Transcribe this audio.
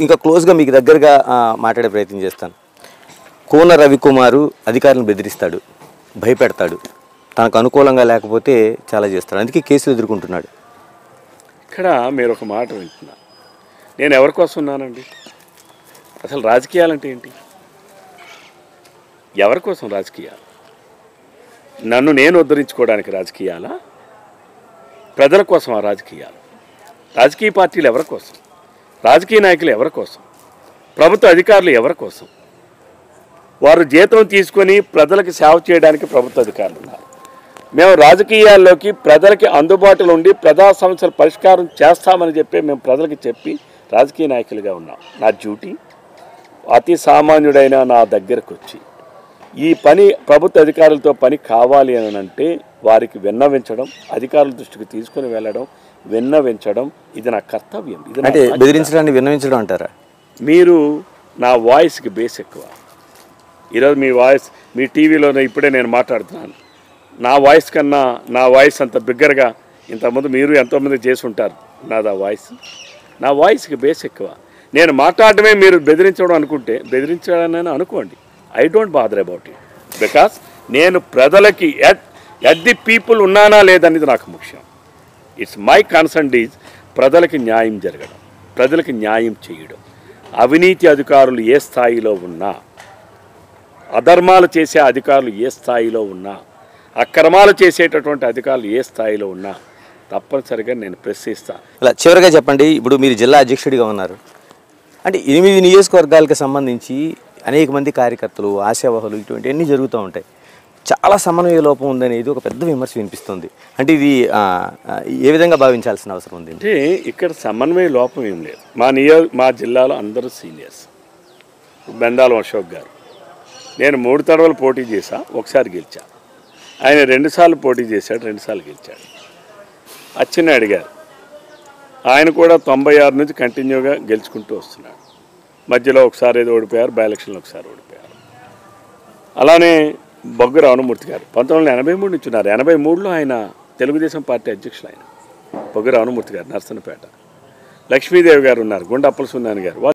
ఇంకా క్లోజ్గా మీకు దగ్గరగా మాట్లాడే ప్రయత్నం చేస్తాను. కోన రవికుమారు అధికారులను బెదిరిస్తాడు, భయపెడతాడు, తనకు అనుకూలంగా లేకపోతే చాలా చేస్తాడు, అందుకే కేసులు ఎదుర్కొంటున్నాడు. ఇక్కడ మీరు ఒక మాట వింటున్నా, నేను ఎవరి కోసం ఉన్నానండి? అసలు రాజకీయాలంటే ఏంటి? ఎవరి కోసం రాజకీయాలు? నన్ను నేను ఉద్ధరించుకోవడానికి రాజకీయాలా? ప్రజల కోసం ఆ రాజకీయాలు? రాజకీయ పార్టీలు ఎవరి కోసం? రాజకీయ నాయకులు ఎవరి కోసం? ప్రభుత్వ అధికారులు ఎవరి కోసం? వారు జీతం తీసుకొని ప్రజలకు సేవ చేయడానికి ప్రభుత్వ అధికారులు ఉన్నారు. మేము రాజకీయాల్లోకి ప్రజలకి అందుబాటులో ఉండి ప్రజా సమస్యల పరిష్కారం చేస్తామని చెప్పి మేము ప్రజలకు చెప్పి రాజకీయ నాయకులుగా ఉన్నాం. నా డ్యూటీ అతి సామాన్యుడైన నా దగ్గరకు వచ్చి ఈ పని ప్రభుత్వ అధికారులతో పని కావాలి అని అంటే వారికి విన్నవించడం, అధికారుల దృష్టికి తీసుకుని వెళ్ళడం, విన్నవించడం, ఇది నా కర్తవ్యం. ఇది అంటే బెదిరించడాన్ని విన్నవించడం అంటారా? మీరు నా వాయిస్కి బేస్ ఎక్కువ. ఈరోజు మీ వాయిస్ మీ టీవీలో ఇప్పుడే నేను మాట్లాడుతున్నాను, నా వాయిస్ కన్నా నా వాయిస్ అంత బిగ్గరగా ఇంతకుముందు మీరు ఎంతోమంది చేసి ఉంటారు. నాదా వాయిస్, నా వాయిస్కి బేస్ ఎక్కువ. నేను మాట్లాడటమే మీరు బెదిరించడం అనుకుంటే బెదిరించడానని అనుకోండి. I don't bother about it, because నేను ప్రజలకి ఎట్ ది పీపుల్ ఉన్నానా లేదనేది నాకు ముఖ్యం. ఇట్స్ మై కన్సర్న్ ఈజ్ ప్రజలకి న్యాయం జరగడం, ప్రజలకి న్యాయం చేయడం. అవినీతి అధికారులు ఏ స్థాయిలో ఉన్నా, అధర్మాలు చేసే అధికారులు ఏ స్థాయిలో ఉన్నా, అక్రమాలు చేసేటటువంటి అధికారులు ఏ స్థాయిలో ఉన్నా తప్పనిసరిగా నేను ప్రశ్నిస్తాను. ఇలా చివరిగా చెప్పండి, ఇప్పుడు మీరు జిల్లా అధ్యక్షుడిగా ఉన్నారు అంటే 8 నియోజకవర్గాలకు సంబంధించి అనేక మంది కార్యకర్తలు, ఆశావహులు ఇటువంటివన్నీ జరుగుతూ ఉంటాయి. చాలా సమన్వయ లోపం ఉందనేది ఒక పెద్ద విమర్శ వినిపిస్తుంది. అంటే ఇది ఏ విధంగా భావించాల్సిన అవసరం ఉంది? అంటే ఇక్కడ సమన్వయ లోపం ఏం లేదు. మా జిల్లాలో అందరూ సీనియర్స్. బెందాలం అశోక్ గారు, నేను 3 తడవలు పోటీ చేశా, ఒకసారి గెలిచా. ఆయన 2 సార్లు పోటీ చేశాడు, 2 సార్లు గెలిచాడు. అచ్చెన్నాయుడు గారు, ఆయన కూడా 96 నుంచి కంటిన్యూగా గెలుచుకుంటూ వస్తున్నాడు. మధ్యలో ఒకసారి ఏదో ఓడిపోయారు, బై ఎలక్షన్లో ఒకసారి ఓడిపోయారు. అలానే బొగ్గు రావణమూర్తి గారు 1983 నుంచి ఉన్నారు. 83లో ఆయన తెలుగుదేశం పార్టీ అధ్యక్షులు. ఆయన బొగ్గు రావణమూర్తి గారు నర్సన్నపేట. లక్ష్మీదేవి గారు ఉన్నారు, గుండా అప్పలసుందాని గారు.